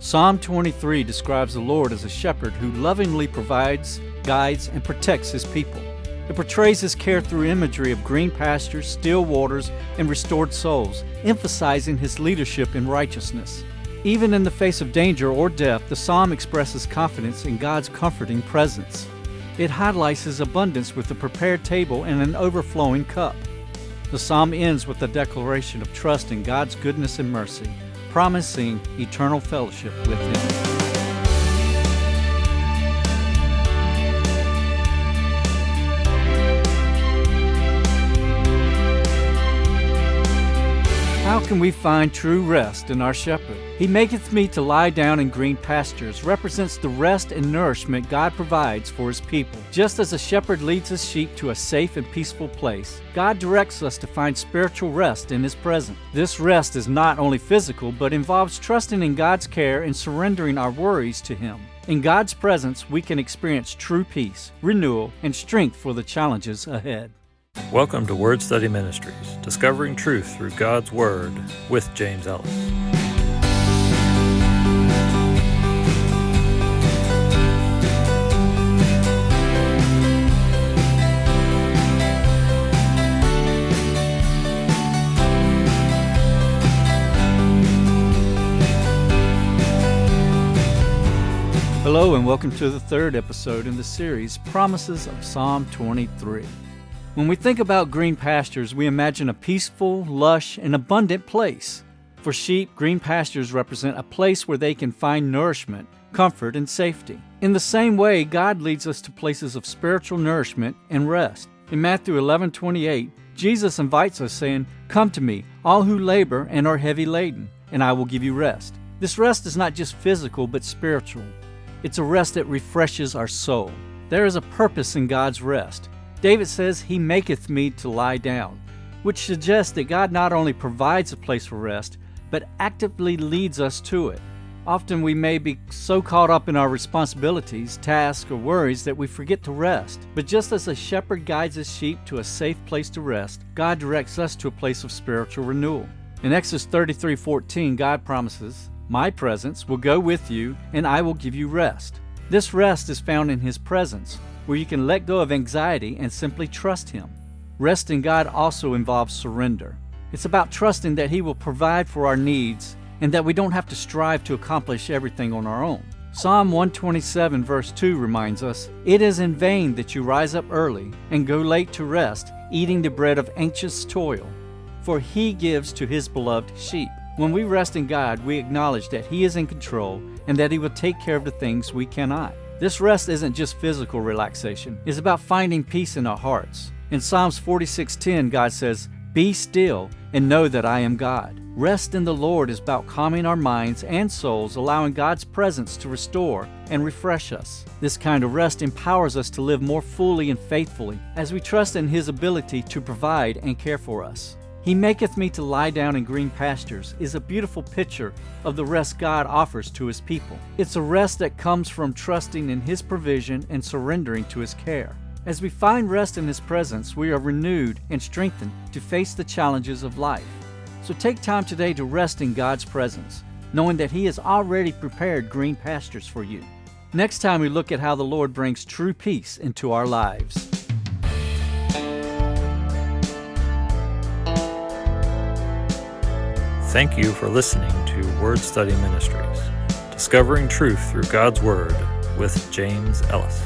Psalm 23 describes the Lord as a shepherd who lovingly provides, guides, and protects his people. It portrays his care through imagery of green pastures, still waters, and restored souls, emphasizing his leadership in righteousness. Even in the face of danger or death, the psalm expresses confidence in God's comforting presence. It highlights his abundance with a prepared table and an overflowing cup. The psalm ends with a declaration of trust in God's goodness and mercy, promising eternal fellowship with him. How can we find true rest in our shepherd? He maketh me to lie down in green pastures represents the rest and nourishment God provides for his people. Just as a shepherd leads his sheep to a safe and peaceful place, God directs us to find spiritual rest in his presence. This rest is not only physical, but involves trusting in God's care and surrendering our worries to him. In God's presence, we can experience true peace, renewal, and strength for the challenges ahead. Welcome to Word Study Ministries, discovering truth through God's Word with James Ellis. Hello and welcome to the third episode in the series, Promises of Psalm 23. When we think about green pastures, we imagine a peaceful, lush, and abundant place. For sheep, green pastures represent a place where they can find nourishment, comfort, and safety. In the same way, God leads us to places of spiritual nourishment and rest. In Matthew 11:28, Jesus invites us saying, "Come to me, all who labor and are heavy laden, and I will give you rest." This rest is not just physical, but spiritual. It's a rest that refreshes our soul. There is a purpose in God's rest. David says, "He maketh me to lie down," which suggests that God not only provides a place for rest, but actively leads us to it. Often we may be so caught up in our responsibilities, tasks, or worries that we forget to rest. But just as a shepherd guides his sheep to a safe place to rest, God directs us to a place of spiritual renewal. In Exodus 33:14, God promises, "My presence will go with you, and I will give you rest." This rest is found in his presence, where you can let go of anxiety and simply trust him. Rest in God also involves surrender. It's about trusting that he will provide for our needs and that we don't have to strive to accomplish everything on our own. Psalm 127 verse 2 reminds us, "It is in vain that you rise up early and go late to rest, eating the bread of anxious toil, for he gives to his beloved sheep." When we rest in God, we acknowledge that he is in control and that he will take care of the things we cannot. This rest isn't just physical relaxation. It's about finding peace in our hearts. In Psalms 46:10, God says, "Be still and know that I am God." Rest in the Lord is about calming our minds and souls, allowing God's presence to restore and refresh us. This kind of rest empowers us to live more fully and faithfully as we trust in his ability to provide and care for us. "He maketh me to lie down in green pastures" is a beautiful picture of the rest God offers to his people. It's a rest that comes from trusting in his provision and surrendering to his care. As we find rest in his presence, we are renewed and strengthened to face the challenges of life. So take time today to rest in God's presence, knowing that he has already prepared green pastures for you. Next time we look at how the Lord brings true peace into our lives. Thank you for listening to Word Study Ministries, discovering truth through God's Word with James Ellis.